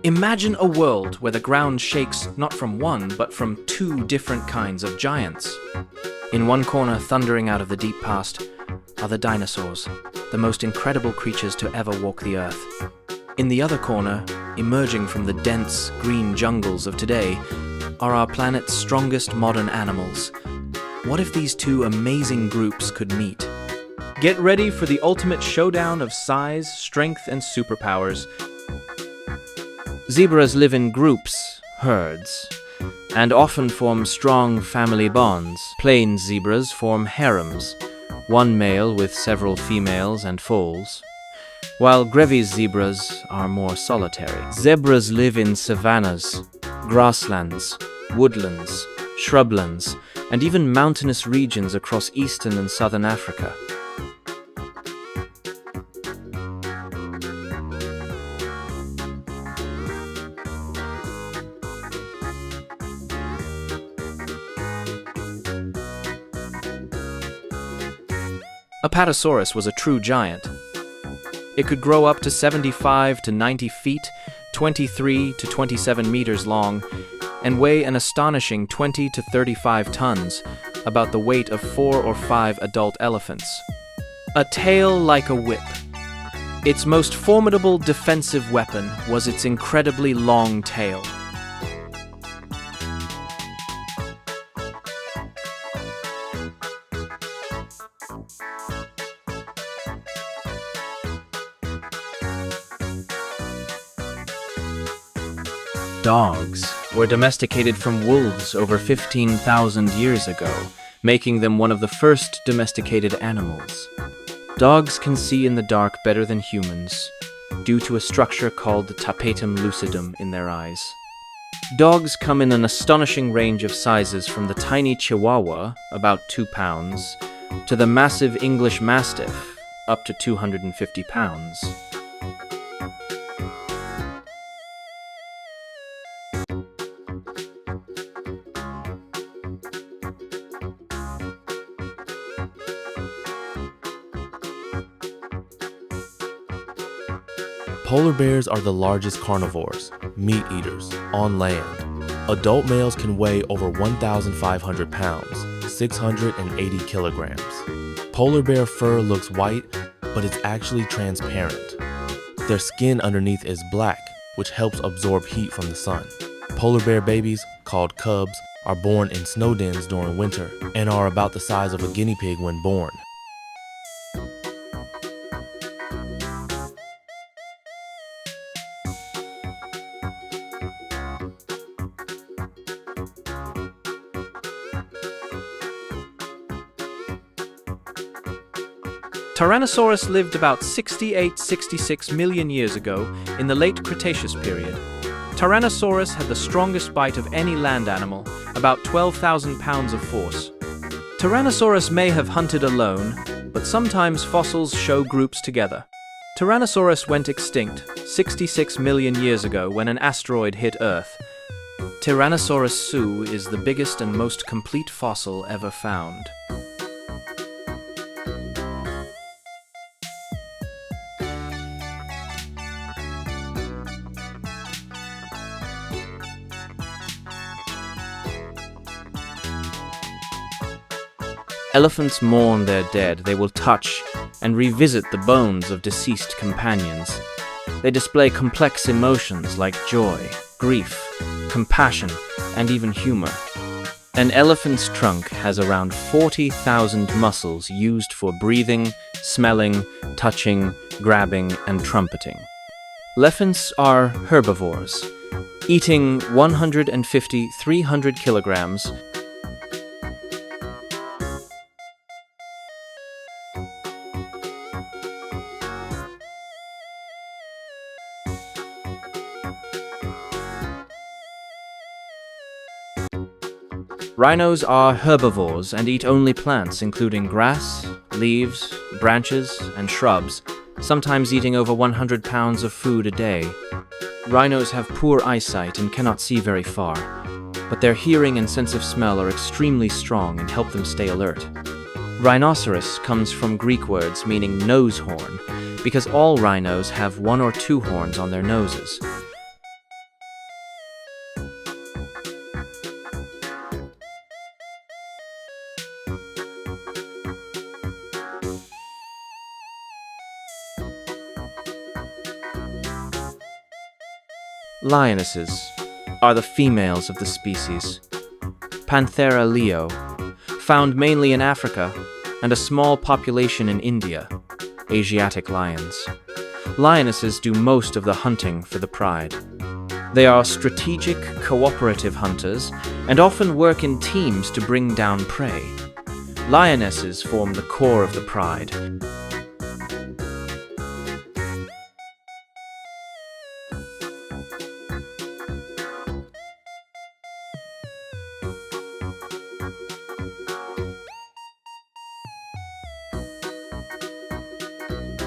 Imagine a world where the ground shakes not from one, but from two different kinds of giants. In one corner, thundering out of the deep past, are the dinosaurs, the most incredible creatures to ever walk the earth. In the other corner, emerging from the dense, green jungles of today, are our planet's strongest modern animals. What if these two amazing groups could meet? Get ready for the ultimate showdown of size, strength, and superpowers. Zebras live in groups, herds, and often form strong family bonds. Plain zebras form harems, one male with several females and foals, while Grevy's zebras are more solitary. Zebras live in savannas, grasslands, woodlands, shrublands, and even mountainous regions across eastern and southern Africa. Apatosaurus was a true giant. It could grow up to 75 to 90 feet, 23 to 27 meters long, and weigh an astonishing 20 to 35 tons, about the weight of 4 or 5 adult elephants. A tail like a whip. Its most formidable defensive weapon was its incredibly long tail. Dogs were domesticated from wolves over 15,000 years ago, making them one of the first domesticated animals. Dogs can see in the dark better than humans, due to a structure called the tapetum lucidum in their eyes. Dogs come in an astonishing range of sizes, from the tiny Chihuahua, about 2 pounds, to the massive English Mastiff, up to 250 pounds. Polar bears are the largest carnivores, meat eaters, on land. Adult males can weigh over 1,500 pounds, 680 kilograms. Polar bear fur looks white, but it's actually transparent. Their skin underneath is black, which helps absorb heat from the sun. Polar bear babies, called cubs, are born in snow dens during winter and are about the size of a guinea pig when born. Tyrannosaurus lived about 68-66 million years ago in the late Cretaceous period. Tyrannosaurus had the strongest bite of any land animal, about 12,000 pounds of force. Tyrannosaurus may have hunted alone, but sometimes fossils show groups together. Tyrannosaurus went extinct 66 million years ago when an asteroid hit Earth. Tyrannosaurus Sue is the biggest and most complete fossil ever found. Elephants mourn their dead. They will touch and revisit the bones of deceased companions. They display complex emotions like joy, grief, compassion, and even humor. An elephant's trunk has around 40,000 muscles used for breathing, smelling, touching, grabbing, and trumpeting. Elephants are herbivores, eating 150-300 kilograms Rhinos are herbivores and eat only plants, including grass, leaves, branches, and shrubs, sometimes eating over 100 pounds of food a day. Rhinos have poor eyesight and cannot see very far, but their hearing and sense of smell are extremely strong and help them stay alert. Rhinoceros comes from Greek words meaning nose horn, because all rhinos have 1 or 2 horns on their noses. Lionesses are the females of the species. Panthera leo, found mainly in Africa, and a small population in India, Asiatic lions. Lionesses do most of the hunting for the pride. They are strategic, cooperative hunters and often work in teams to bring down prey. Lionesses form the core of the pride.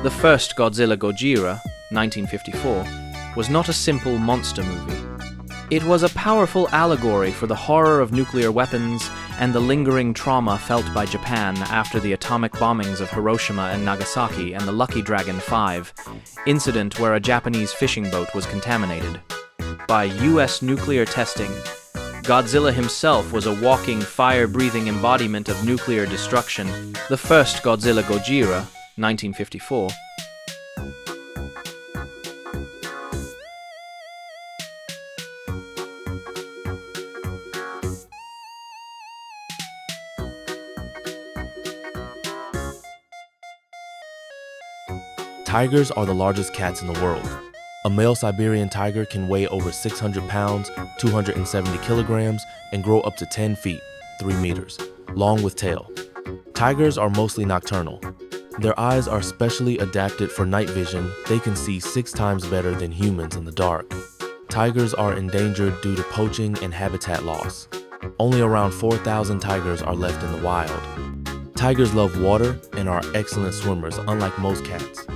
The first Godzilla 1954, was not a simple monster movie. It was a powerful allegory for the horror of nuclear weapons and the lingering trauma felt by Japan after the atomic bombings of Hiroshima and Nagasaki and the Lucky Dragon 5 incident where a Japanese fishing boat was contaminated. By US nuclear testing, Godzilla himself was a walking, fire-breathing embodiment of nuclear destruction. The first Godzilla 1954. Tigers are the largest cats in the world. A male Siberian tiger can weigh over 600 pounds, 270 kilograms, and grow up to 10 feet, 3 meters, long with tail. Tigers are mostly nocturnal. Their eyes are specially adapted for night vision. They can see 6 times better than humans in the dark. Tigers are endangered due to poaching and habitat loss. Only around 4,000 tigers are left in the wild. Tigers love water and are excellent swimmers, unlike most cats.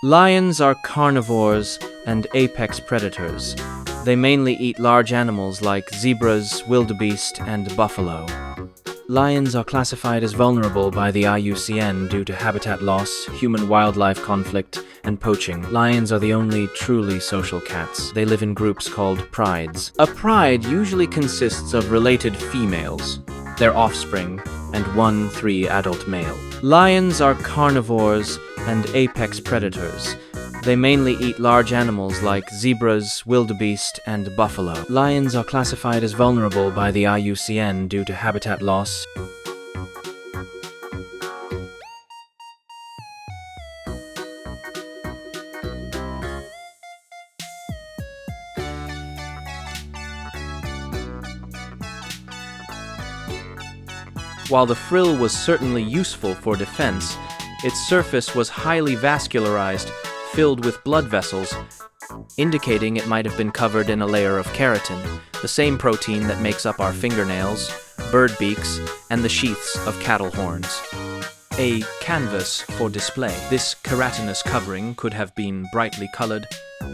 Lions are carnivores and apex predators. They mainly eat large animals like zebras, wildebeest, and buffalo. Lions are classified as vulnerable by the IUCN due to habitat loss, human-wildlife conflict, and poaching. Lions are the only truly social cats. They live in groups called prides. A pride usually consists of related females, their offspring, and 1-3 adult male. Lions are carnivores and apex predators. They mainly eat large animals like zebras, wildebeest, and buffalo. Lions are classified as vulnerable by the IUCN due to habitat loss. While the frill was certainly useful for defense, its surface was highly vascularized, filled with blood vessels, indicating it might have been covered in a layer of keratin, the same protein that makes up our fingernails, bird beaks, and the sheaths of cattle horns. A canvas for display. This keratinous covering could have been brightly colored,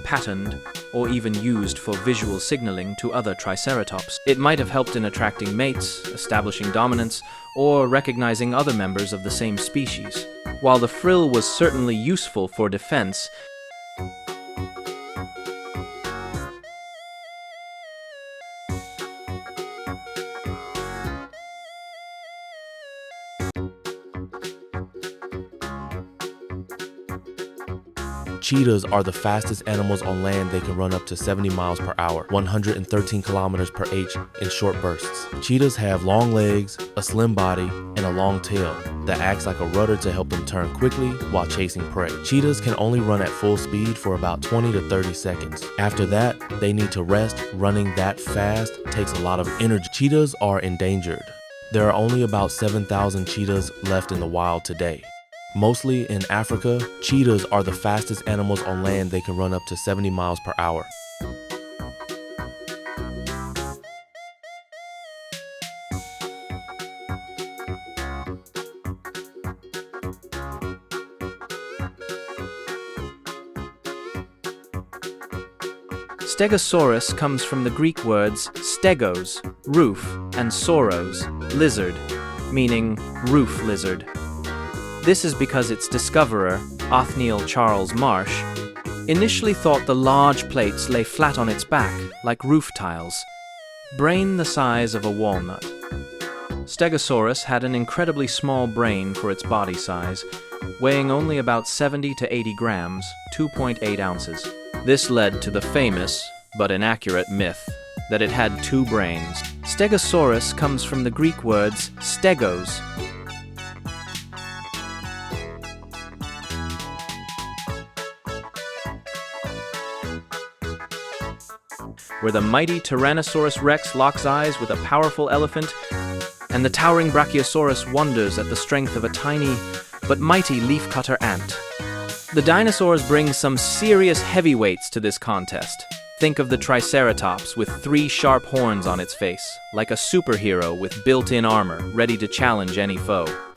patterned, or even used for visual signaling to other Triceratops. It might have helped in attracting mates, establishing dominance, or recognizing other members of the same species. While the frill was certainly useful for defense, Cheetahs are the fastest animals on land. They can run up to 70 miles per hour, 113 kilometers per h in short bursts. Cheetahs have long legs, a slim body, and a long tail that acts like a rudder to help them turn quickly while chasing prey. Cheetahs can only run at full speed for about 20 to 30 seconds. After that, they need to rest. Running that fast takes a lot of energy. Cheetahs are endangered. There are only about 7,000 cheetahs left in the wild today. Mostly in Africa, cheetahs are the fastest animals on land. They can run up to 70 miles per hour. Stegosaurus comes from the Greek words stegos, roof, and sauros, lizard, meaning roof lizard. This is because its discoverer, Othniel Charles Marsh, Initially thought the large plates lay flat on its back, like roof tiles, brain the size of a walnut. Stegosaurus had an incredibly small brain for its body size, weighing only about 70 to 80 grams, 2.8 ounces. This led to the famous, but inaccurate myth that it had two brains. Stegosaurus comes from the Greek words stegos, where the mighty Tyrannosaurus Rex locks eyes with a powerful elephant, and the towering Brachiosaurus wonders at the strength of a tiny but mighty leafcutter ant. The dinosaurs bring some serious heavyweights to this contest. Think of the Triceratops with 3 sharp horns on its face, like a superhero with built-in armor, ready to challenge any foe.